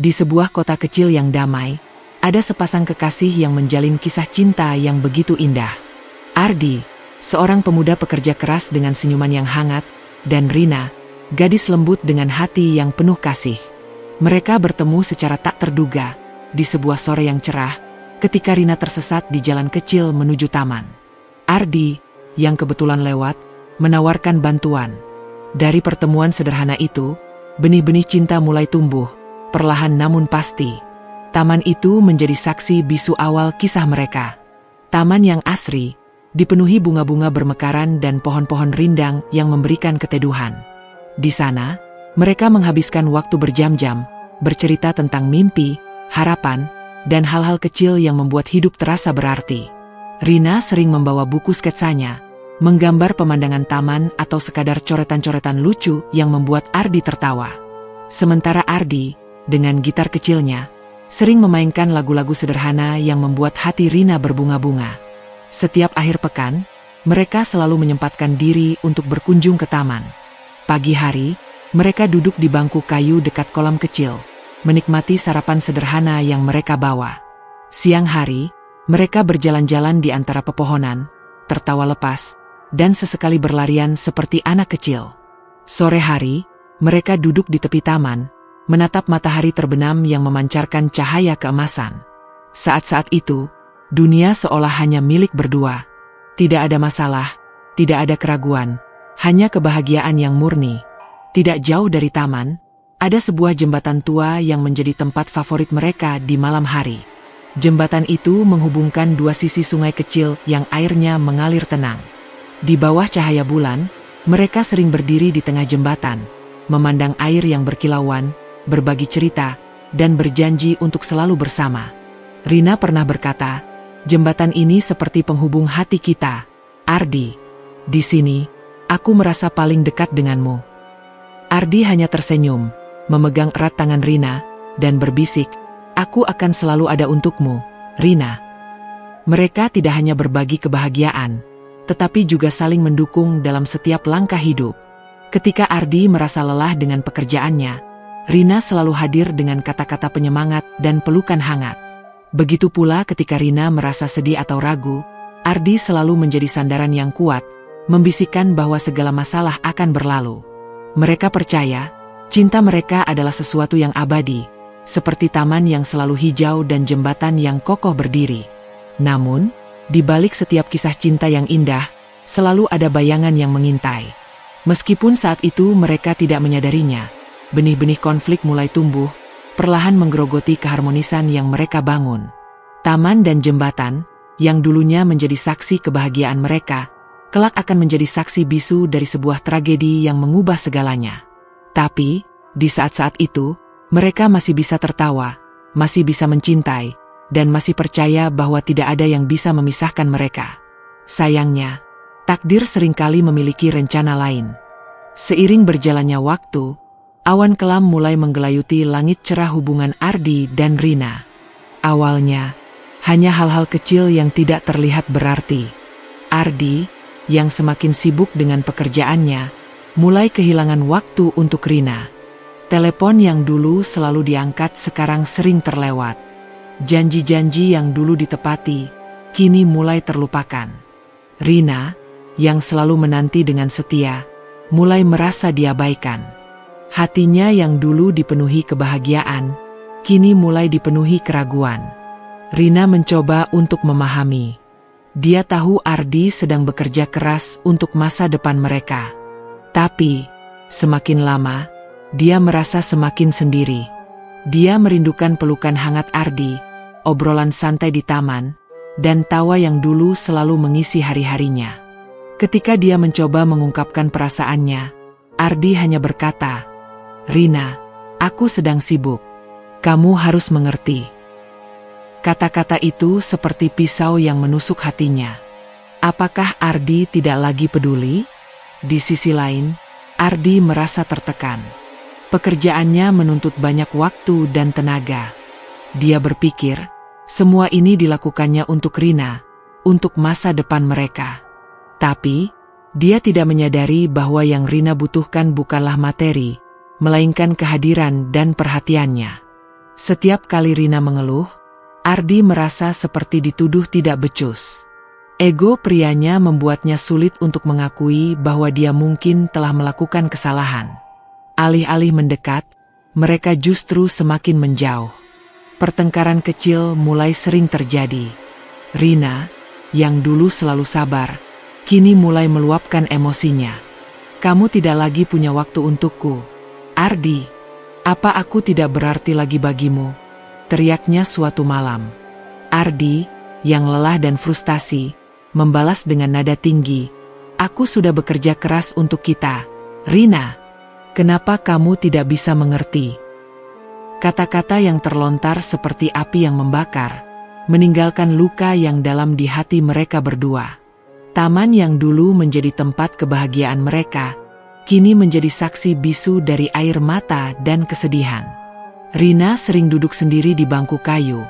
Di sebuah kota kecil yang damai, ada sepasang kekasih yang menjalin kisah cinta yang begitu indah. Ardi, seorang pemuda pekerja keras dengan senyuman yang hangat, dan Rina, gadis lembut dengan hati yang penuh kasih. Mereka bertemu secara tak terduga, di sebuah sore yang cerah, ketika Rina tersesat di jalan kecil menuju taman. Ardi, yang kebetulan lewat, menawarkan bantuan. Dari pertemuan sederhana itu, benih-benih cinta mulai tumbuh, perlahan namun pasti. Taman itu menjadi saksi bisu awal kisah mereka. Taman yang asri, dipenuhi bunga-bunga bermekaran dan pohon-pohon rindang yang memberikan keteduhan. Di sana, mereka menghabiskan waktu berjam-jam, bercerita tentang mimpi, harapan, dan hal-hal kecil yang membuat hidup terasa berarti. Rina sering membawa buku sketsanya, menggambar pemandangan taman atau sekadar coretan-coretan lucu yang membuat Ardi tertawa. Sementara Ardi, dengan gitar kecilnya, sering memainkan lagu-lagu sederhana yang membuat hati Rina berbunga-bunga. Setiap akhir pekan, mereka selalu menyempatkan diri untuk berkunjung ke taman. Pagi hari, mereka duduk di bangku kayu dekat kolam kecil, menikmati sarapan sederhana yang mereka bawa. Siang hari, mereka berjalan-jalan di antara pepohonan, tertawa lepas, dan sesekali berlarian seperti anak kecil. Sore hari, mereka duduk di tepi taman, menatap matahari terbenam yang memancarkan cahaya keemasan. Saat-saat itu, dunia seolah hanya milik berdua. Tidak ada masalah, tidak ada keraguan, hanya kebahagiaan yang murni. Tidak jauh dari taman, ada sebuah jembatan tua yang menjadi tempat favorit mereka di malam hari. Jembatan itu menghubungkan dua sisi sungai kecil yang airnya mengalir tenang. Di bawah cahaya bulan, mereka sering berdiri di tengah jembatan, memandang air yang berkilauan, berbagi cerita, dan berjanji untuk selalu bersama. Rina pernah berkata, "Jembatan ini seperti penghubung hati kita, Ardi. Di sini, aku merasa paling dekat denganmu." Ardi hanya tersenyum, memegang erat tangan Rina, dan berbisik, "Aku akan selalu ada untukmu, Rina." Mereka tidak hanya berbagi kebahagiaan, tetapi juga saling mendukung dalam setiap langkah hidup. Ketika Ardi merasa lelah dengan pekerjaannya, Rina selalu hadir dengan kata-kata penyemangat dan pelukan hangat. Begitu pula ketika Rina merasa sedih atau ragu, Ardi selalu menjadi sandaran yang kuat, membisikkan bahwa segala masalah akan berlalu. Mereka percaya, cinta mereka adalah sesuatu yang abadi, seperti taman yang selalu hijau dan jembatan yang kokoh berdiri. Namun, di balik setiap kisah cinta yang indah, selalu ada bayangan yang mengintai. Meskipun saat itu mereka tidak menyadarinya, benih-benih konflik mulai tumbuh, perlahan menggerogoti keharmonisan yang mereka bangun. Taman dan jembatan, yang dulunya menjadi saksi kebahagiaan mereka, kelak akan menjadi saksi bisu dari sebuah tragedi yang mengubah segalanya. Tapi, di saat-saat itu, mereka masih bisa tertawa, masih bisa mencintai, dan masih percaya bahwa tidak ada yang bisa memisahkan mereka. Sayangnya, takdir seringkali memiliki rencana lain. Seiring berjalannya waktu, awan kelam mulai menggelayuti langit cerah hubungan Ardi dan Rina. Awalnya, hanya hal-hal kecil yang tidak terlihat berarti. Ardi, yang semakin sibuk dengan pekerjaannya, mulai kehilangan waktu untuk Rina. Telepon yang dulu selalu diangkat sekarang sering terlewat. Janji-janji yang dulu ditepati, kini mulai terlupakan. Rina, yang selalu menanti dengan setia, mulai merasa diabaikan. Hatinya yang dulu dipenuhi kebahagiaan, kini mulai dipenuhi keraguan. Rina mencoba untuk memahami. Dia tahu Ardi sedang bekerja keras untuk masa depan mereka. Tapi, semakin lama, dia merasa semakin sendiri. Dia merindukan pelukan hangat Ardi, obrolan santai di taman, dan tawa yang dulu selalu mengisi hari-harinya. Ketika dia mencoba mengungkapkan perasaannya, Ardi hanya berkata, "Rina, aku sedang sibuk. Kamu harus mengerti." Kata-kata itu seperti pisau yang menusuk hatinya. Apakah Ardi tidak lagi peduli? Di sisi lain, Ardi merasa tertekan. Pekerjaannya menuntut banyak waktu dan tenaga. Dia berpikir, semua ini dilakukannya untuk Rina, untuk masa depan mereka. Tapi, dia tidak menyadari bahwa yang Rina butuhkan bukanlah materi, melainkan kehadiran dan perhatiannya. Setiap kali Rina mengeluh, Ardi merasa seperti dituduh tidak becus. Ego prianya membuatnya sulit untuk mengakui bahwa dia mungkin telah melakukan kesalahan. Alih-alih mendekat, mereka justru semakin menjauh. Pertengkaran kecil mulai sering terjadi. Rina, yang dulu selalu sabar, kini mulai meluapkan emosinya. "Kamu tidak lagi punya waktu untukku, Ardi. Apa aku tidak berarti lagi bagimu?" teriaknya suatu malam. Ardi, yang lelah dan frustasi, membalas dengan nada tinggi, "Aku sudah bekerja keras untuk kita, Rina. Kenapa kamu tidak bisa mengerti?" Kata-kata yang terlontar seperti api yang membakar, meninggalkan luka yang dalam di hati mereka berdua. Taman yang dulu menjadi tempat kebahagiaan mereka, kini menjadi saksi bisu dari air mata dan kesedihan. Rina sering duduk sendiri di bangku kayu,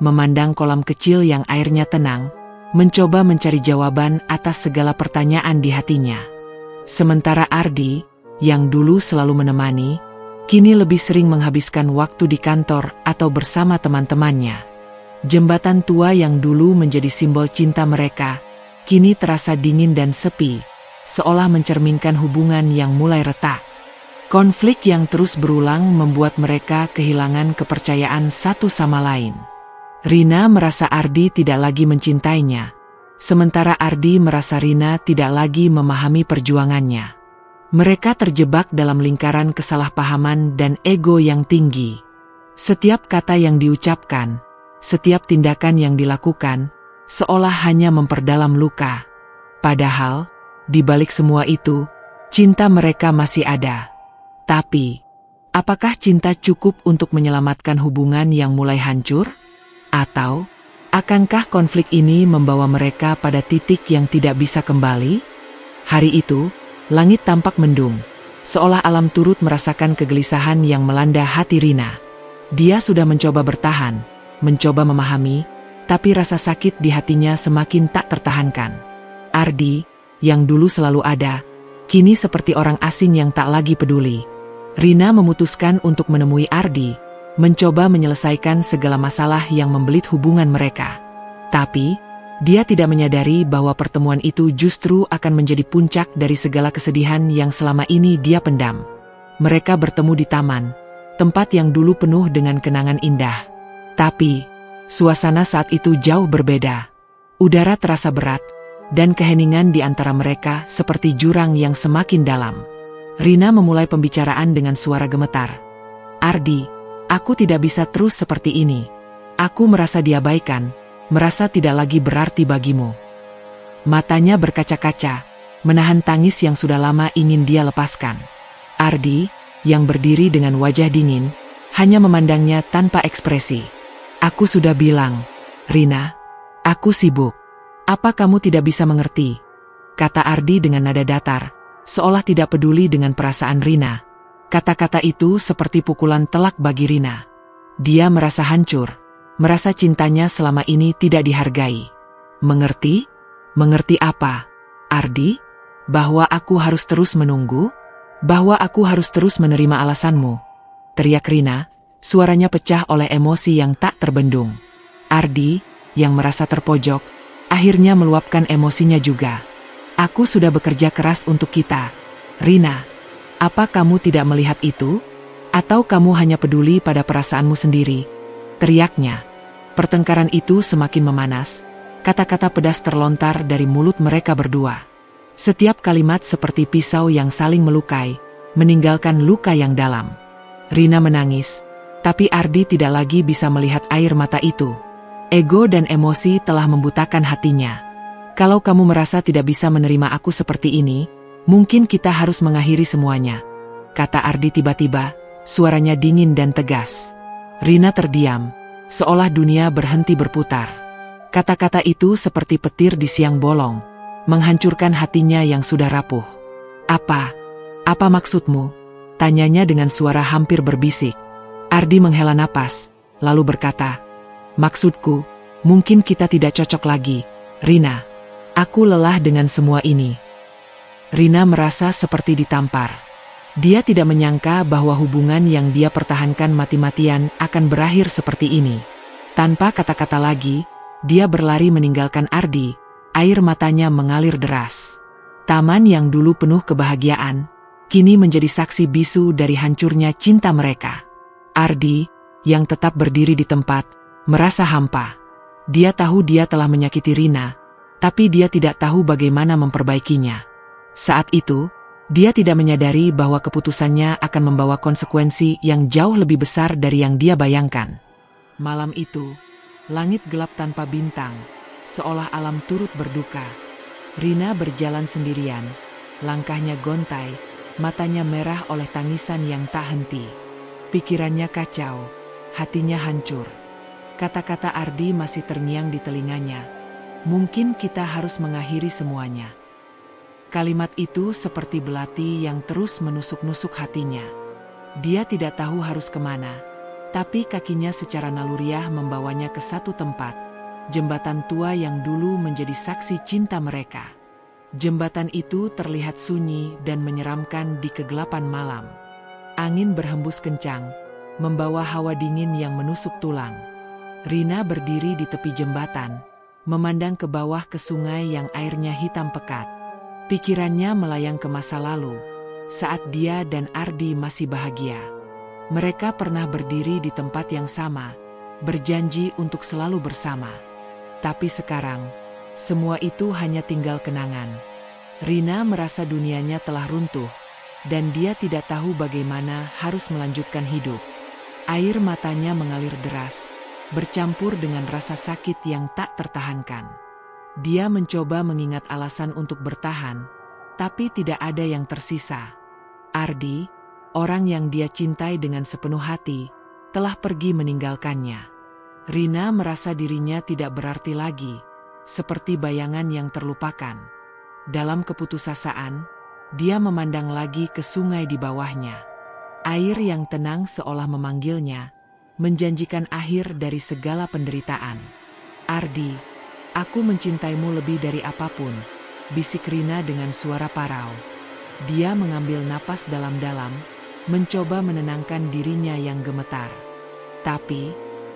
memandang kolam kecil yang airnya tenang, mencoba mencari jawaban atas segala pertanyaan di hatinya. Sementara Ardi, yang dulu selalu menemani, kini lebih sering menghabiskan waktu di kantor atau bersama teman-temannya. Jembatan tua yang dulu menjadi simbol cinta mereka, kini terasa dingin dan sepi, seolah mencerminkan hubungan yang mulai retak. Konflik yang terus berulang membuat mereka kehilangan kepercayaan satu sama lain. Rina merasa Ardi tidak lagi mencintainya, sementara Ardi merasa Rina tidak lagi memahami perjuangannya. Mereka terjebak dalam lingkaran kesalahpahaman dan ego yang tinggi. Setiap kata yang diucapkan, setiap tindakan yang dilakukan, seolah hanya memperdalam luka. Padahal, di balik semua itu, cinta mereka masih ada. Tapi, apakah cinta cukup untuk menyelamatkan hubungan yang mulai hancur? Atau, akankah konflik ini membawa mereka pada titik yang tidak bisa kembali? Hari itu, langit tampak mendung, seolah alam turut merasakan kegelisahan yang melanda hati Rina. Dia sudah mencoba bertahan, mencoba memahami, tapi rasa sakit di hatinya semakin tak tertahankan. Ardi, yang dulu selalu ada, kini seperti orang asing yang tak lagi peduli. Rina memutuskan untuk menemui Ardi, mencoba menyelesaikan segala masalah yang membelit hubungan mereka. Tapi, dia tidak menyadari bahwa pertemuan itu justru akan menjadi puncak dari segala kesedihan yang selama ini dia pendam. Mereka bertemu di taman, tempat yang dulu penuh dengan kenangan indah. Tapi, suasana saat itu jauh berbeda. Udara terasa berat, dan keheningan di antara mereka seperti jurang yang semakin dalam. Rina memulai pembicaraan dengan suara gemetar. "Ardi, aku tidak bisa terus seperti ini. Aku merasa diabaikan, merasa tidak lagi berarti bagimu." Matanya berkaca-kaca, menahan tangis yang sudah lama ingin dia lepaskan. Ardi, yang berdiri dengan wajah dingin, hanya memandangnya tanpa ekspresi. "Aku sudah bilang, Rina, aku sibuk. Apa kamu tidak bisa mengerti?" kata Ardi dengan nada datar, seolah tidak peduli dengan perasaan Rina. Kata-kata itu seperti pukulan telak bagi Rina. Dia merasa hancur, merasa cintanya selama ini tidak dihargai. "Mengerti? Mengerti apa, Ardi? Bahwa aku harus terus menunggu? Bahwa aku harus terus menerima alasanmu?" teriak Rina, suaranya pecah oleh emosi yang tak terbendung. Ardi, yang merasa terpojok, akhirnya meluapkan emosinya juga. "Aku sudah bekerja keras untuk kita, Rina. Apa kamu tidak melihat itu? Atau kamu hanya peduli pada perasaanmu sendiri?" teriaknya. Pertengkaran itu semakin memanas. Kata-kata pedas terlontar dari mulut mereka berdua. Setiap kalimat seperti pisau yang saling melukai, meninggalkan luka yang dalam. Rina menangis, tapi Ardi tidak lagi bisa melihat air mata itu. Ego dan emosi telah membutakan hatinya. "Kalau kamu merasa tidak bisa menerima aku seperti ini, mungkin kita harus mengakhiri semuanya," kata Ardi tiba-tiba, suaranya dingin dan tegas. Rina terdiam, seolah dunia berhenti berputar. Kata-kata itu seperti petir di siang bolong, menghancurkan hatinya yang sudah rapuh. Apa maksudmu?" tanyanya dengan suara hampir berbisik. Ardi menghela napas, lalu berkata, "Maksudku, mungkin kita tidak cocok lagi, Rina. Aku lelah dengan semua ini." Rina merasa seperti ditampar. Dia tidak menyangka bahwa hubungan yang dia pertahankan mati-matian akan berakhir seperti ini. Tanpa kata-kata lagi, dia berlari meninggalkan Ardi, air matanya mengalir deras. Taman yang dulu penuh kebahagiaan, kini menjadi saksi bisu dari hancurnya cinta mereka. Ardi, yang tetap berdiri di tempat, merasa hampa. Dia tahu dia telah menyakiti Rina, tapi dia tidak tahu bagaimana memperbaikinya. Saat itu, dia tidak menyadari bahwa keputusannya akan membawa konsekuensi yang jauh lebih besar dari yang dia bayangkan. Malam itu, langit gelap tanpa bintang, seolah alam turut berduka. Rina berjalan sendirian, langkahnya gontai, matanya merah oleh tangisan yang tak henti. Pikirannya kacau, hatinya hancur. Kata-kata Ardi masih terngiang di telinganya. Mungkin kita harus mengakhiri semuanya. Kalimat itu seperti belati yang terus menusuk-nusuk hatinya. Dia tidak tahu harus kemana, tapi kakinya secara naluriah membawanya ke satu tempat, jembatan tua yang dulu menjadi saksi cinta mereka. Jembatan itu terlihat sunyi dan menyeramkan di kegelapan malam. Angin berhembus kencang, membawa hawa dingin yang menusuk tulang. Rina berdiri di tepi jembatan, memandang ke bawah ke sungai yang airnya hitam pekat. Pikirannya melayang ke masa lalu, saat dia dan Ardi masih bahagia. Mereka pernah berdiri di tempat yang sama, berjanji untuk selalu bersama. Tapi sekarang, semua itu hanya tinggal kenangan. Rina merasa dunianya telah runtuh, dan dia tidak tahu bagaimana harus melanjutkan hidup. Air matanya mengalir deras, bercampur dengan rasa sakit yang tak tertahankan. Dia mencoba mengingat alasan untuk bertahan, tapi tidak ada yang tersisa. Ardi, orang yang dia cintai dengan sepenuh hati, telah pergi meninggalkannya. Rina merasa dirinya tidak berarti lagi, seperti bayangan yang terlupakan. Dalam keputusasaan, dia memandang lagi ke sungai di bawahnya. Air yang tenang seolah memanggilnya, menjanjikan akhir dari segala penderitaan. Ardi, aku mencintaimu lebih dari apapun, bisik Rina dengan suara parau. Dia mengambil napas dalam-dalam, mencoba menenangkan dirinya yang gemetar. Tapi,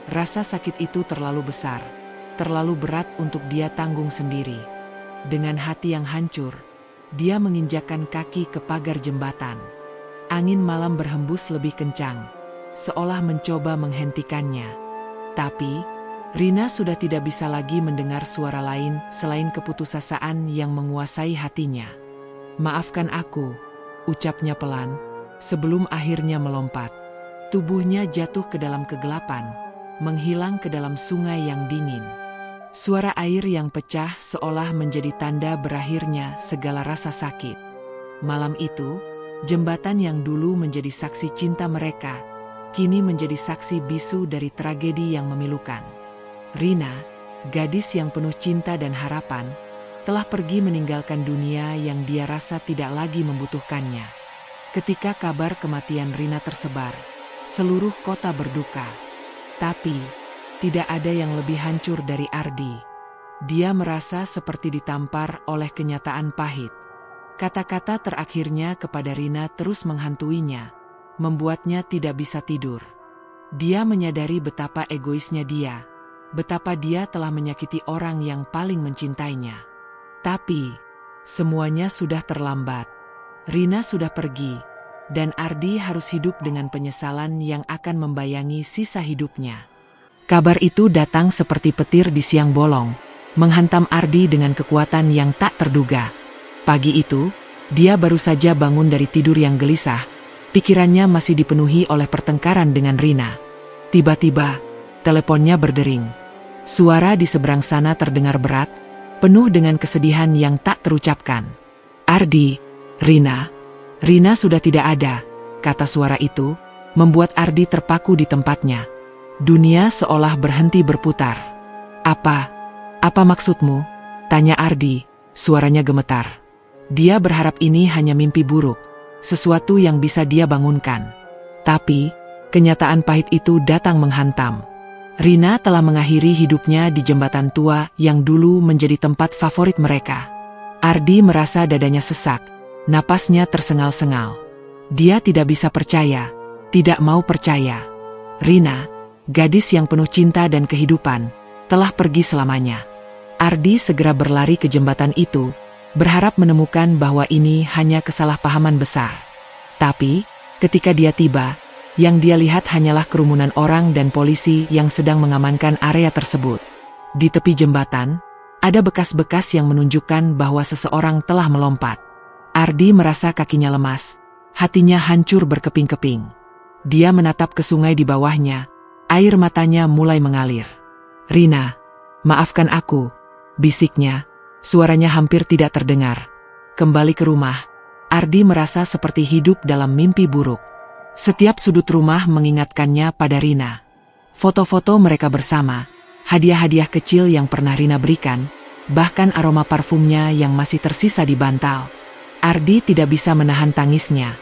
rasa sakit itu terlalu besar, terlalu berat untuk dia tanggung sendiri. Dengan hati yang hancur, dia menginjakkan kaki ke pagar jembatan. Angin malam berhembus lebih kencang, seolah mencoba menghentikannya. Tapi, Rina sudah tidak bisa lagi mendengar suara lain selain keputusasaan yang menguasai hatinya. Maafkan aku, ucapnya pelan, sebelum akhirnya melompat. Tubuhnya jatuh ke dalam kegelapan, menghilang ke dalam sungai yang dingin. Suara air yang pecah seolah menjadi tanda berakhirnya segala rasa sakit. Malam itu, jembatan yang dulu menjadi saksi cinta mereka, kini menjadi saksi bisu dari tragedi yang memilukan. Rina, gadis yang penuh cinta dan harapan, telah pergi meninggalkan dunia yang dia rasa tidak lagi membutuhkannya. Ketika kabar kematian Rina tersebar, seluruh kota berduka. Tapi, tidak ada yang lebih hancur dari Ardi. Dia merasa seperti ditampar oleh kenyataan pahit. Kata-kata terakhirnya kepada Rina terus menghantuinya, membuatnya tidak bisa tidur. Dia menyadari betapa egoisnya dia, betapa dia telah menyakiti orang yang paling mencintainya. Tapi, semuanya sudah terlambat. Rina sudah pergi, dan Ardi harus hidup dengan penyesalan yang akan membayangi sisa hidupnya. Kabar itu datang seperti petir di siang bolong, menghantam Ardi dengan kekuatan yang tak terduga. Pagi itu, dia baru saja bangun dari tidur yang gelisah, pikirannya masih dipenuhi oleh pertengkaran dengan Rina. Tiba-tiba, teleponnya berdering. Suara di seberang sana terdengar berat, penuh dengan kesedihan yang tak terucapkan. Ardi, Rina sudah tidak ada, kata suara itu, membuat Ardi terpaku di tempatnya. Dunia seolah berhenti berputar. Apa maksudmu? Tanya Ardi, suaranya gemetar. Dia berharap ini hanya mimpi buruk, sesuatu yang bisa dia bangunkan. Tapi, kenyataan pahit itu datang menghantam. Rina telah mengakhiri hidupnya di jembatan tua yang dulu menjadi tempat favorit mereka. Ardi merasa dadanya sesak, napasnya tersengal-sengal. Dia tidak bisa percaya, tidak mau percaya. Rina, gadis yang penuh cinta dan kehidupan, telah pergi selamanya. Ardi segera berlari ke jembatan itu, berharap menemukan bahwa ini hanya kesalahpahaman besar. Tapi, ketika dia tiba, yang dia lihat hanyalah kerumunan orang dan polisi yang sedang mengamankan area tersebut. Di tepi jembatan, ada bekas-bekas yang menunjukkan bahwa seseorang telah melompat. Ardi merasa kakinya lemas, hatinya hancur berkeping-keping. Dia menatap ke sungai di bawahnya, air matanya mulai mengalir. "Rina, maafkan aku," bisiknya, suaranya hampir tidak terdengar. Kembali ke rumah, Ardi merasa seperti hidup dalam mimpi buruk. Setiap sudut rumah mengingatkannya pada Rina. Foto-foto mereka bersama, hadiah-hadiah kecil yang pernah Rina berikan, bahkan aroma parfumnya yang masih tersisa di bantal. Ardi tidak bisa menahan tangisnya.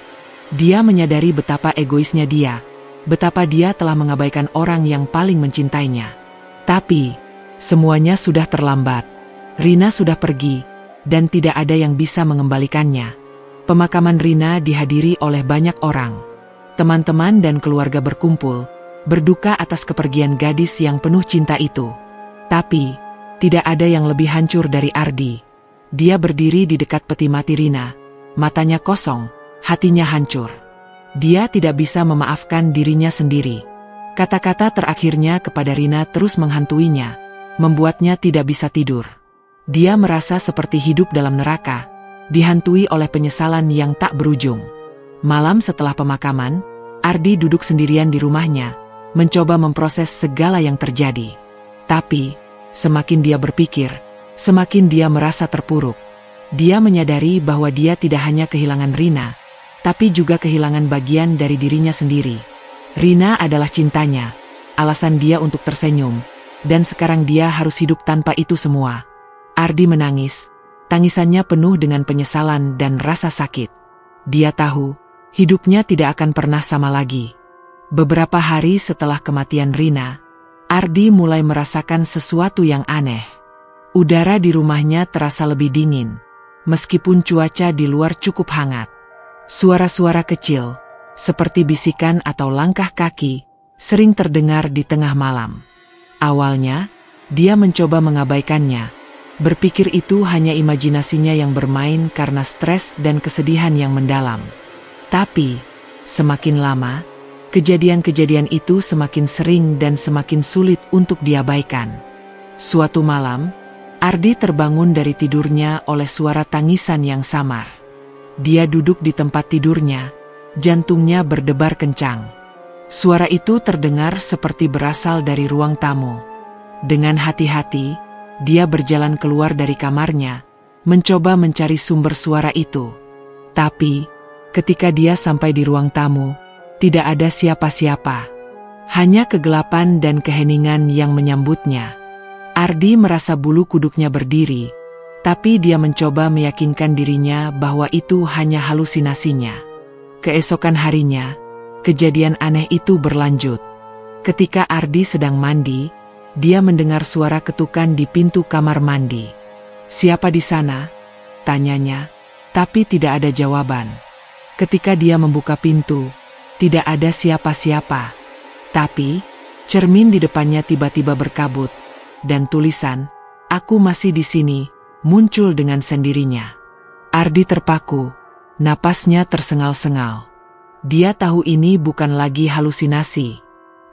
Dia menyadari betapa egoisnya dia, betapa dia telah mengabaikan orang yang paling mencintainya. Tapi, semuanya sudah terlambat. Rina sudah pergi, dan tidak ada yang bisa mengembalikannya. Pemakaman Rina dihadiri oleh banyak orang. Teman-teman dan keluarga berkumpul, berduka atas kepergian gadis yang penuh cinta itu. Tapi, tidak ada yang lebih hancur dari Ardi. Dia berdiri di dekat peti mati Rina, matanya kosong, hatinya hancur. Dia tidak bisa memaafkan dirinya sendiri. Kata-kata terakhirnya kepada Rina terus menghantuinya, membuatnya tidak bisa tidur. Dia merasa seperti hidup dalam neraka, dihantui oleh penyesalan yang tak berujung. Malam setelah pemakaman, Ardi duduk sendirian di rumahnya, mencoba memproses segala yang terjadi. Tapi, semakin dia berpikir, semakin dia merasa terpuruk. Dia menyadari bahwa dia tidak hanya kehilangan Rina, tapi juga kehilangan bagian dari dirinya sendiri. Rina adalah cintanya, alasan dia untuk tersenyum, dan sekarang dia harus hidup tanpa itu semua. Ardi menangis, tangisannya penuh dengan penyesalan dan rasa sakit. Dia tahu, hidupnya tidak akan pernah sama lagi. Beberapa hari setelah kematian Rina, Ardi mulai merasakan sesuatu yang aneh. Udara di rumahnya terasa lebih dingin, meskipun cuaca di luar cukup hangat. Suara-suara kecil, seperti bisikan atau langkah kaki, sering terdengar di tengah malam. Awalnya, dia mencoba mengabaikannya, berpikir itu hanya imajinasinya yang bermain karena stres dan kesedihan yang mendalam. Tapi, semakin lama, kejadian-kejadian itu semakin sering dan semakin sulit untuk diabaikan. Suatu malam, Ardi terbangun dari tidurnya oleh suara tangisan yang samar. Dia duduk di tempat tidurnya, jantungnya berdebar kencang. Suara itu terdengar seperti berasal dari ruang tamu. Dengan hati-hati, dia berjalan keluar dari kamarnya, mencoba mencari sumber suara itu. Tapi, ketika dia sampai di ruang tamu, tidak ada siapa-siapa. Hanya kegelapan dan keheningan yang menyambutnya. Ardi merasa bulu kuduknya berdiri, tapi dia mencoba meyakinkan dirinya bahwa itu hanya halusinasinya. Keesokan harinya, kejadian aneh itu berlanjut. Ketika Ardi sedang mandi, dia mendengar suara ketukan di pintu kamar mandi. "Siapa di sana?" tanyanya, tapi tidak ada jawaban. Ketika dia membuka pintu, tidak ada siapa-siapa. Tapi, cermin di depannya tiba-tiba berkabut, dan tulisan, "Aku masih di sini," muncul dengan sendirinya. Ardi terpaku, napasnya tersengal-sengal. Dia tahu ini bukan lagi halusinasi.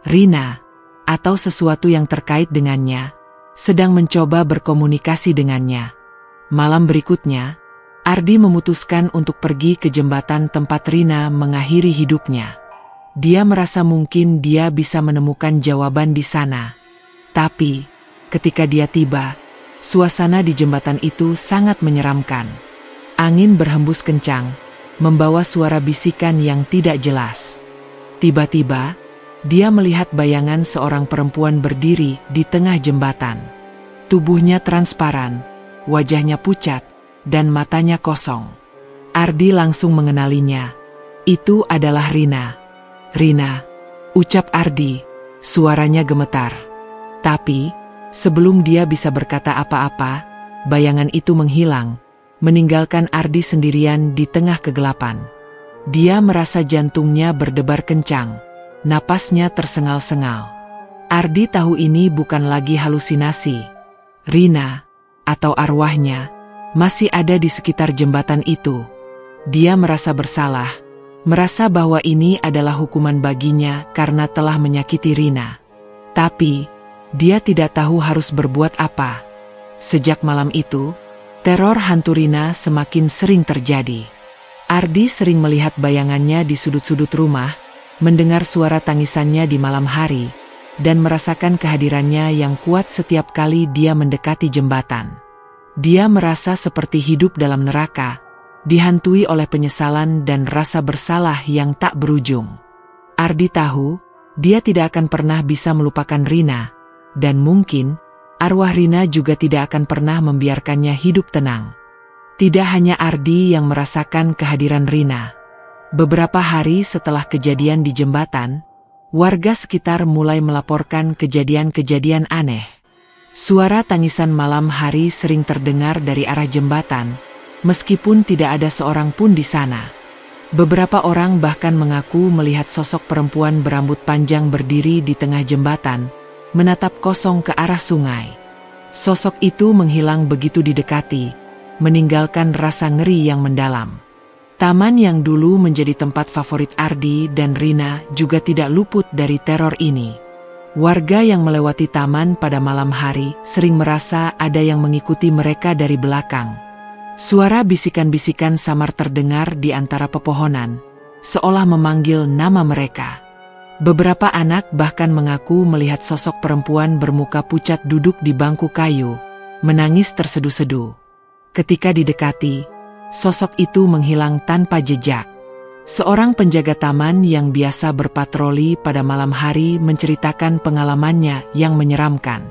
Rina, atau sesuatu yang terkait dengannya, sedang mencoba berkomunikasi dengannya. Malam berikutnya, Ardi memutuskan untuk pergi ke jembatan tempat Rina mengakhiri hidupnya. Dia merasa mungkin dia bisa menemukan jawaban di sana. Tapi, ketika dia tiba, suasana di jembatan itu sangat menyeramkan. Angin berhembus kencang, membawa suara bisikan yang tidak jelas. Tiba-tiba, dia melihat bayangan seorang perempuan berdiri di tengah jembatan. Tubuhnya transparan, wajahnya pucat, dan matanya kosong. Ardi langsung mengenalinya. Itu adalah Rina. "Rina," ucap Ardi, suaranya gemetar. Tapi, sebelum dia bisa berkata apa-apa, bayangan itu menghilang, meninggalkan Ardi sendirian di tengah kegelapan. Dia merasa jantungnya berdebar kencang, napasnya tersengal-sengal. Ardi tahu ini bukan lagi halusinasi. Rina, atau arwahnya, masih ada di sekitar jembatan itu. Dia merasa bersalah, merasa bahwa ini adalah hukuman baginya karena telah menyakiti Rina. Tapi, dia tidak tahu harus berbuat apa. Sejak malam itu, teror hantu Rina semakin sering terjadi. Ardi sering melihat bayangannya di sudut-sudut rumah, mendengar suara tangisannya di malam hari, dan merasakan kehadirannya yang kuat setiap kali dia mendekati jembatan. Dia merasa seperti hidup dalam neraka, dihantui oleh penyesalan dan rasa bersalah yang tak berujung. Ardi tahu, dia tidak akan pernah bisa melupakan Rina, dan mungkin, arwah Rina juga tidak akan pernah membiarkannya hidup tenang. Tidak hanya Ardi yang merasakan kehadiran Rina. Beberapa hari setelah kejadian di jembatan, warga sekitar mulai melaporkan kejadian-kejadian aneh. Suara tangisan malam hari sering terdengar dari arah jembatan, meskipun tidak ada seorang pun di sana. Beberapa orang bahkan mengaku melihat sosok perempuan berambut panjang berdiri di tengah jembatan, menatap kosong ke arah sungai. Sosok itu menghilang begitu didekati, meninggalkan rasa ngeri yang mendalam. Taman yang dulu menjadi tempat favorit Ardi dan Rina juga tidak luput dari teror ini. Warga yang melewati taman pada malam hari sering merasa ada yang mengikuti mereka dari belakang. Suara bisikan-bisikan samar terdengar di antara pepohonan, seolah memanggil nama mereka. Beberapa anak bahkan mengaku melihat sosok perempuan bermuka pucat duduk di bangku kayu, menangis terseduh-seduh. Ketika didekati, sosok itu menghilang tanpa jejak. Seorang penjaga taman yang biasa berpatroli pada malam hari menceritakan pengalamannya yang menyeramkan.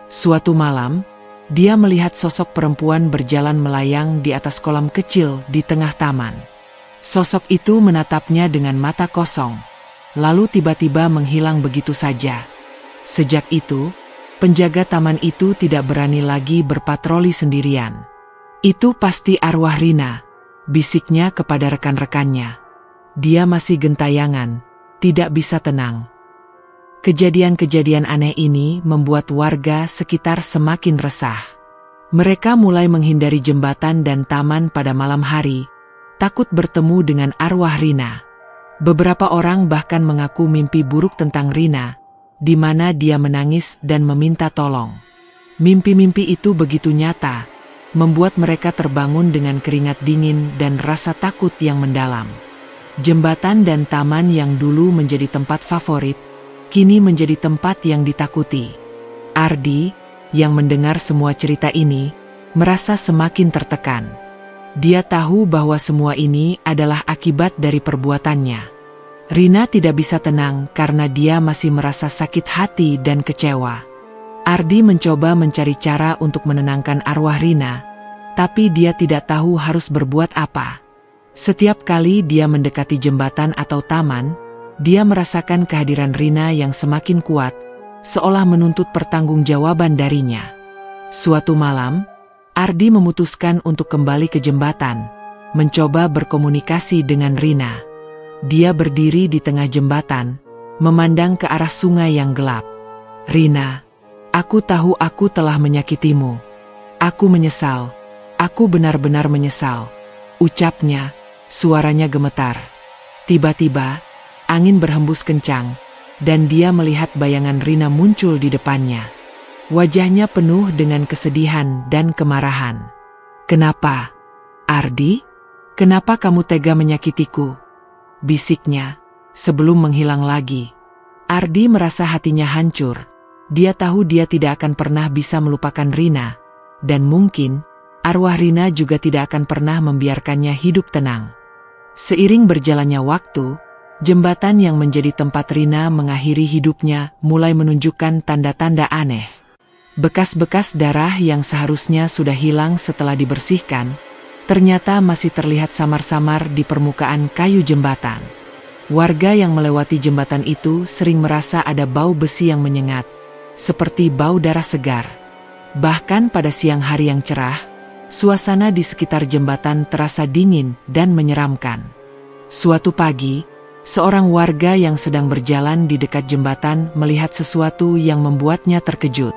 Suatu malam, dia melihat sosok perempuan berjalan melayang di atas kolam kecil di tengah taman. Sosok itu menatapnya dengan mata kosong, lalu tiba-tiba menghilang begitu saja. Sejak itu, penjaga taman itu tidak berani lagi berpatroli sendirian. "Itu pasti arwah Rina," bisiknya kepada rekan-rekannya. Dia masih gentayangan, tidak bisa tenang. Kejadian-kejadian aneh ini membuat warga sekitar semakin resah. Mereka mulai menghindari jembatan dan taman pada malam hari, takut bertemu dengan arwah Rina. Beberapa orang bahkan mengaku mimpi buruk tentang Rina, di mana dia menangis dan meminta tolong. Mimpi-mimpi itu begitu nyata, membuat mereka terbangun dengan keringat dingin dan rasa takut yang mendalam. Jembatan dan taman yang dulu menjadi tempat favorit, kini menjadi tempat yang ditakuti. Ardi, yang mendengar semua cerita ini, merasa semakin tertekan. Dia tahu bahwa semua ini adalah akibat dari perbuatannya. Rina tidak bisa tenang karena dia masih merasa sakit hati dan kecewa. Ardi mencoba mencari cara untuk menenangkan arwah Rina, tapi dia tidak tahu harus berbuat apa. Setiap kali dia mendekati jembatan atau taman, dia merasakan kehadiran Rina yang semakin kuat, seolah menuntut pertanggungjawaban darinya. Suatu malam, Ardi memutuskan untuk kembali ke jembatan, mencoba berkomunikasi dengan Rina. Dia berdiri di tengah jembatan, memandang ke arah sungai yang gelap. "Rina, aku tahu aku telah menyakitimu. Aku menyesal. Aku benar-benar menyesal," ucapnya, suaranya gemetar. Tiba-tiba, angin berhembus kencang, dan dia melihat bayangan Rina muncul di depannya. Wajahnya penuh dengan kesedihan dan kemarahan. "Kenapa, Ardi? Kenapa kamu tega menyakitiku?" bisiknya, sebelum menghilang lagi. Ardi merasa hatinya hancur. Dia tahu dia tidak akan pernah bisa melupakan Rina, dan mungkin arwah Rina juga tidak akan pernah membiarkannya hidup tenang. Seiring berjalannya waktu, jembatan yang menjadi tempat Rina mengakhiri hidupnya mulai menunjukkan tanda-tanda aneh. Bekas-bekas darah yang seharusnya sudah hilang setelah dibersihkan, ternyata masih terlihat samar-samar di permukaan kayu jembatan. Warga yang melewati jembatan itu sering merasa ada bau besi yang menyengat, seperti bau darah segar. Bahkan pada siang hari yang cerah, suasana di sekitar jembatan terasa dingin dan menyeramkan. Suatu pagi, seorang warga yang sedang berjalan di dekat jembatan melihat sesuatu yang membuatnya terkejut.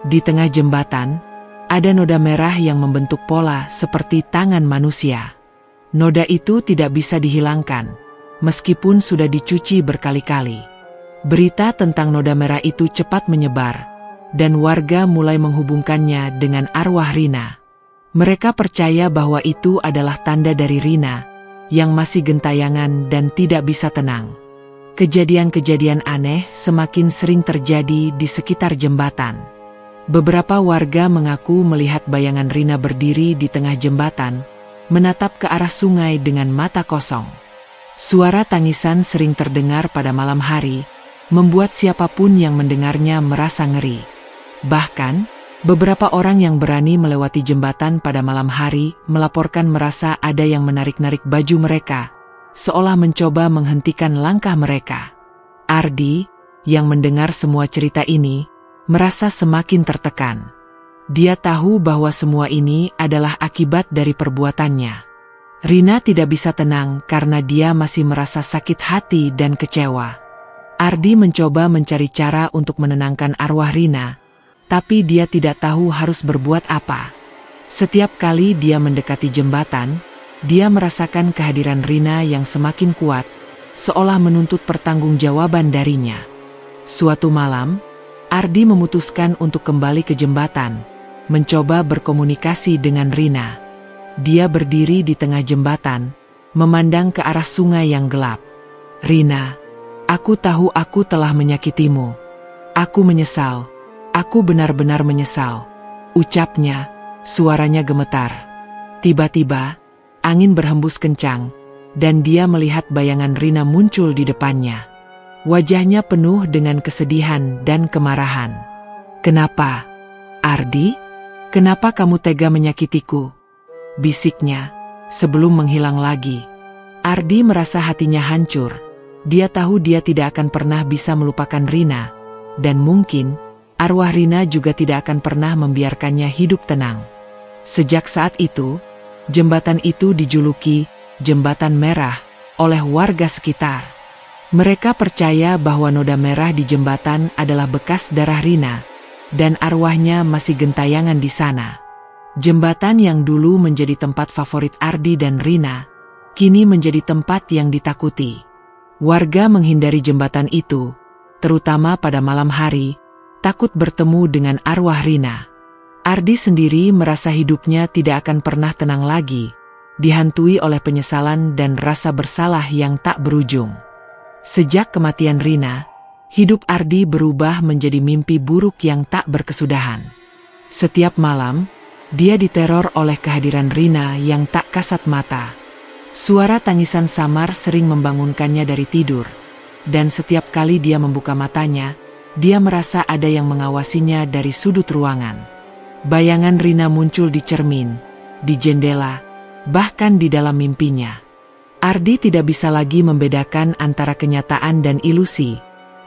Di tengah jembatan, ada noda merah yang membentuk pola seperti tangan manusia. Noda itu tidak bisa dihilangkan, meskipun sudah dicuci berkali-kali. Berita tentang noda merah itu cepat menyebar, dan warga mulai menghubungkannya dengan arwah Rina. Mereka percaya bahwa itu adalah tanda dari Rina, yang masih gentayangan dan tidak bisa tenang. Kejadian-kejadian aneh semakin sering terjadi di sekitar jembatan. Beberapa warga mengaku melihat bayangan Rina berdiri di tengah jembatan, menatap ke arah sungai dengan mata kosong. Suara tangisan sering terdengar pada malam hari, membuat siapapun yang mendengarnya merasa ngeri. Bahkan, beberapa orang yang berani melewati jembatan pada malam hari melaporkan merasa ada yang menarik-narik baju mereka, seolah mencoba menghentikan langkah mereka. Ardi, yang mendengar semua cerita ini, merasa semakin tertekan. Dia tahu bahwa semua ini adalah akibat dari perbuatannya. Rina tidak bisa tenang karena dia masih merasa sakit hati dan kecewa. Ardi mencoba mencari cara untuk menenangkan arwah Rina, tapi dia tidak tahu harus berbuat apa. Setiap kali dia mendekati jembatan, dia merasakan kehadiran Rina yang semakin kuat, seolah menuntut pertanggungjawaban darinya. Suatu malam, Ardi memutuskan untuk kembali ke jembatan, mencoba berkomunikasi dengan Rina. Dia berdiri di tengah jembatan, memandang ke arah sungai yang gelap. "Rina, aku tahu aku telah menyakitimu. Aku menyesal. Aku benar-benar menyesal," ucapnya, suaranya gemetar. Tiba-tiba, angin berhembus kencang, dan dia melihat bayangan Rina muncul di depannya. Wajahnya penuh dengan kesedihan dan kemarahan. "Kenapa, Ardi? Kenapa kamu tega menyakitiku?" bisiknya, sebelum menghilang lagi. Ardi merasa hatinya hancur. Dia tahu dia tidak akan pernah bisa melupakan Rina, dan mungkin arwah Rina juga tidak akan pernah membiarkannya hidup tenang. Sejak saat itu, jembatan itu dijuluki Jembatan Merah oleh warga sekitar. Mereka percaya bahwa noda merah di jembatan adalah bekas darah Rina, dan arwahnya masih gentayangan di sana. Jembatan yang dulu menjadi tempat favorit Ardi dan Rina, kini menjadi tempat yang ditakuti. Warga menghindari jembatan itu, terutama pada malam hari, takut bertemu dengan arwah Rina. Ardi sendiri merasa hidupnya tidak akan pernah tenang lagi, dihantui oleh penyesalan dan rasa bersalah yang tak berujung. Sejak kematian Rina, hidup Ardi berubah menjadi mimpi buruk yang tak berkesudahan. Setiap malam, dia diteror oleh kehadiran Rina yang tak kasat mata. Suara tangisan samar sering membangunkannya dari tidur, dan setiap kali dia membuka matanya, dia merasa ada yang mengawasinya dari sudut ruangan. Bayangan Rina muncul di cermin, di jendela, bahkan di dalam mimpinya. Ardi tidak bisa lagi membedakan antara kenyataan dan ilusi,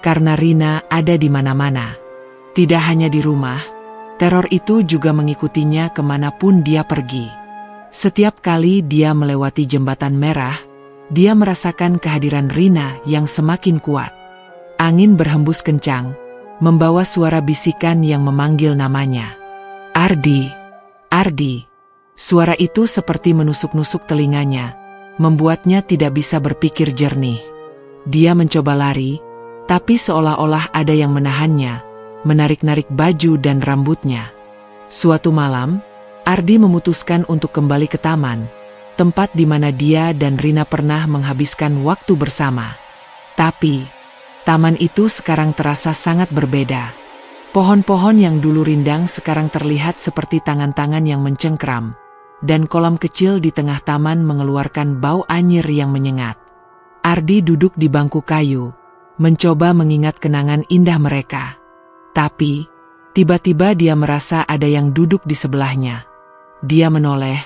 karena Rina ada di mana-mana. Tidak hanya di rumah, teror itu juga mengikutinya kemanapun dia pergi. Setiap kali dia melewati jembatan merah, dia merasakan kehadiran Rina yang semakin kuat. Angin berhembus kencang, membawa suara bisikan yang memanggil namanya. "Ardi, Ardi." Suara itu seperti menusuk-nusuk telinganya, membuatnya tidak bisa berpikir jernih. Dia mencoba lari, tapi seolah-olah ada yang menahannya, menarik-narik baju dan rambutnya. Suatu malam, Ardi memutuskan untuk kembali ke taman, tempat di mana dia dan Rina pernah menghabiskan waktu bersama. Tapi, taman itu sekarang terasa sangat berbeda. Pohon-pohon yang dulu rindang sekarang terlihat seperti tangan-tangan yang mencengkram, dan kolam kecil di tengah taman mengeluarkan bau anyir yang menyengat. Ardi duduk di bangku kayu, mencoba mengingat kenangan indah mereka. Tapi, tiba-tiba dia merasa ada yang duduk di sebelahnya. Dia menoleh,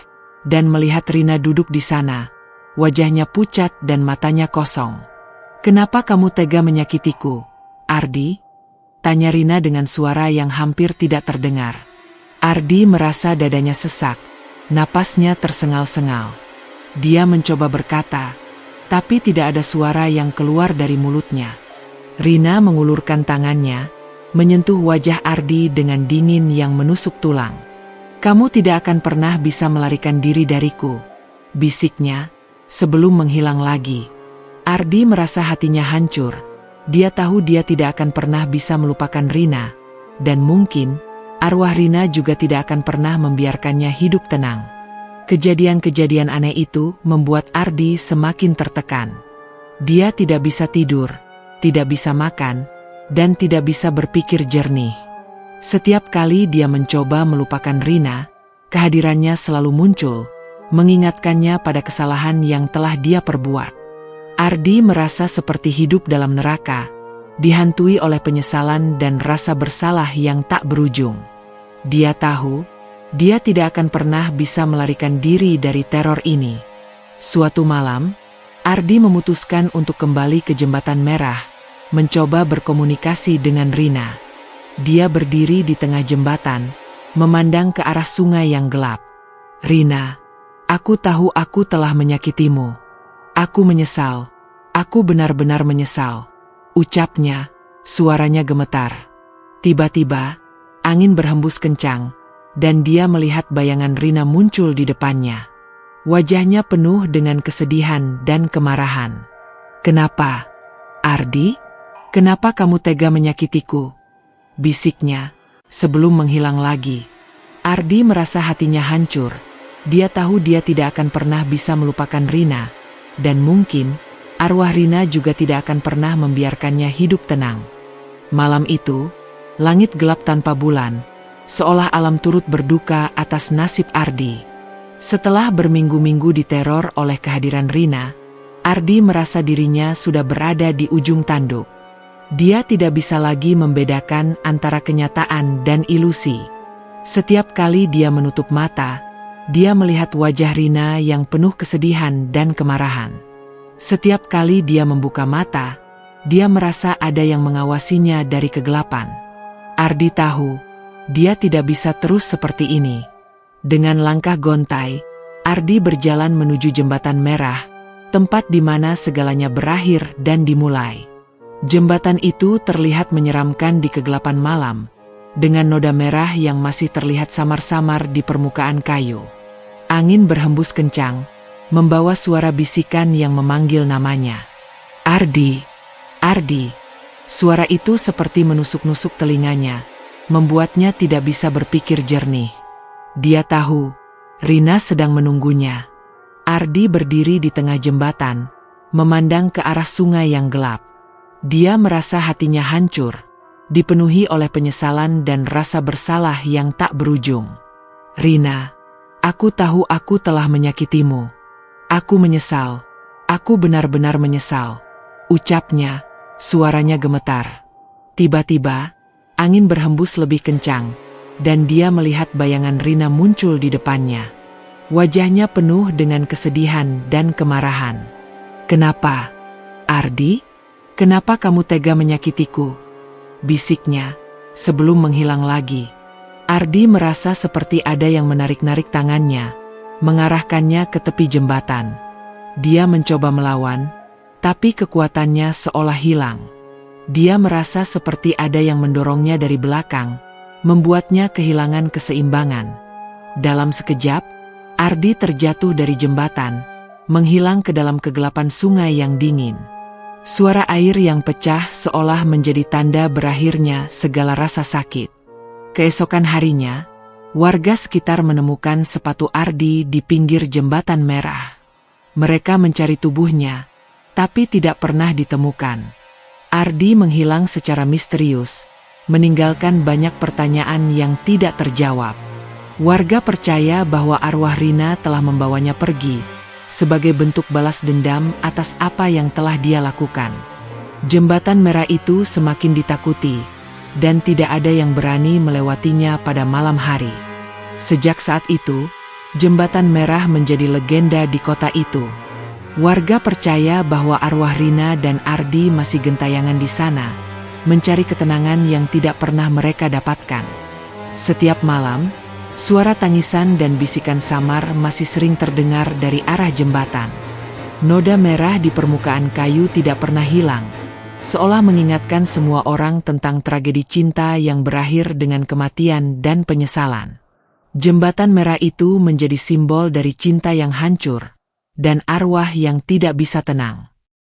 dan melihat Rina duduk di sana, wajahnya pucat dan matanya kosong. "Kenapa kamu tega menyakitiku, Ardi?" tanya Rina dengan suara yang hampir tidak terdengar. Ardi merasa dadanya sesak, napasnya tersengal-sengal. Dia mencoba berkata, tapi tidak ada suara yang keluar dari mulutnya. Rina mengulurkan tangannya, menyentuh wajah Ardi dengan dingin yang menusuk tulang. "Kamu tidak akan pernah bisa melarikan diri dariku," bisiknya, sebelum menghilang lagi. Ardi merasa hatinya hancur. Dia tahu dia tidak akan pernah bisa melupakan Rina, dan mungkin arwah Rina juga tidak akan pernah membiarkannya hidup tenang. Kejadian-kejadian aneh itu membuat Ardi semakin tertekan. Dia tidak bisa tidur, tidak bisa makan, dan tidak bisa berpikir jernih. Setiap kali dia mencoba melupakan Rina, kehadirannya selalu muncul, mengingatkannya pada kesalahan yang telah dia perbuat. Ardi merasa seperti hidup dalam neraka, dihantui oleh penyesalan dan rasa bersalah yang tak berujung. Dia tahu, dia tidak akan pernah bisa melarikan diri dari teror ini. Suatu malam, Ardi memutuskan untuk kembali ke Jembatan Merah, mencoba berkomunikasi dengan Rina. Dia berdiri di tengah jembatan, memandang ke arah sungai yang gelap. "Rina, aku tahu aku telah menyakitimu. Aku menyesal. Aku benar-benar menyesal," ucapnya, suaranya gemetar. Tiba-tiba, angin berhembus kencang, dan dia melihat bayangan Rina muncul di depannya. Wajahnya penuh dengan kesedihan dan kemarahan. "Kenapa, Ardi? Kenapa kamu tega menyakitiku?" bisiknya, sebelum menghilang lagi. Ardi merasa hatinya hancur. Dia tahu dia tidak akan pernah bisa melupakan Rina, dan mungkin arwah Rina juga tidak akan pernah membiarkannya hidup tenang. Malam itu, langit gelap tanpa bulan, seolah alam turut berduka atas nasib Ardi. Setelah berminggu-minggu diteror oleh kehadiran Rina, Ardi merasa dirinya sudah berada di ujung tanduk. Dia tidak bisa lagi membedakan antara kenyataan dan ilusi. Setiap kali dia menutup mata, dia melihat wajah Rina yang penuh kesedihan dan kemarahan. Setiap kali dia membuka mata, dia merasa ada yang mengawasinya dari kegelapan. Ardi tahu, dia tidak bisa terus seperti ini. Dengan langkah gontai, Ardi berjalan menuju Jembatan Merah, tempat di mana segalanya berakhir dan dimulai. Jembatan itu terlihat menyeramkan di kegelapan malam, dengan noda merah yang masih terlihat samar-samar di permukaan kayu. Angin berhembus kencang, membawa suara bisikan yang memanggil namanya. "Ardi, Ardi." Suara itu seperti menusuk-nusuk telinganya, membuatnya tidak bisa berpikir jernih. Dia tahu, Rina sedang menunggunya. Ardi berdiri di tengah jembatan, memandang ke arah sungai yang gelap. Dia merasa hatinya hancur, dipenuhi oleh penyesalan dan rasa bersalah yang tak berujung. "Rina, aku tahu aku telah menyakitimu. Aku menyesal. Aku benar-benar menyesal," ucapnya, suaranya gemetar. Tiba-tiba, angin berhembus lebih kencang, dan dia melihat bayangan Rina muncul di depannya. Wajahnya penuh dengan kesedihan dan kemarahan. "Kenapa, Ardi? Kenapa kamu tega menyakitiku?" bisiknya, sebelum menghilang lagi. Ardi merasa seperti ada yang menarik-narik tangannya, mengarahkannya ke tepi jembatan. Dia mencoba melawan, tapi kekuatannya seolah hilang. Dia merasa seperti ada yang mendorongnya dari belakang, membuatnya kehilangan keseimbangan. Dalam sekejap, Ardi terjatuh dari jembatan, menghilang ke dalam kegelapan sungai yang dingin. Suara air yang pecah seolah menjadi tanda berakhirnya segala rasa sakit. Keesokan harinya, warga sekitar menemukan sepatu Ardi di pinggir Jembatan Merah. Mereka mencari tubuhnya, tapi tidak pernah ditemukan. Ardi menghilang secara misterius, meninggalkan banyak pertanyaan yang tidak terjawab. Warga percaya bahwa arwah Rina telah membawanya pergi, sebagai bentuk balas dendam atas apa yang telah dia lakukan. Jembatan Merah itu semakin ditakuti, dan tidak ada yang berani melewatinya pada malam hari. Sejak saat itu, Jembatan Merah menjadi legenda di kota itu. Warga percaya bahwa arwah Rina dan Ardi masih gentayangan di sana, mencari ketenangan yang tidak pernah mereka dapatkan. Setiap malam, suara tangisan dan bisikan samar masih sering terdengar dari arah jembatan. Noda merah di permukaan kayu tidak pernah hilang, seolah mengingatkan semua orang tentang tragedi cinta yang berakhir dengan kematian dan penyesalan. Jembatan merah itu menjadi simbol dari cinta yang hancur dan arwah yang tidak bisa tenang.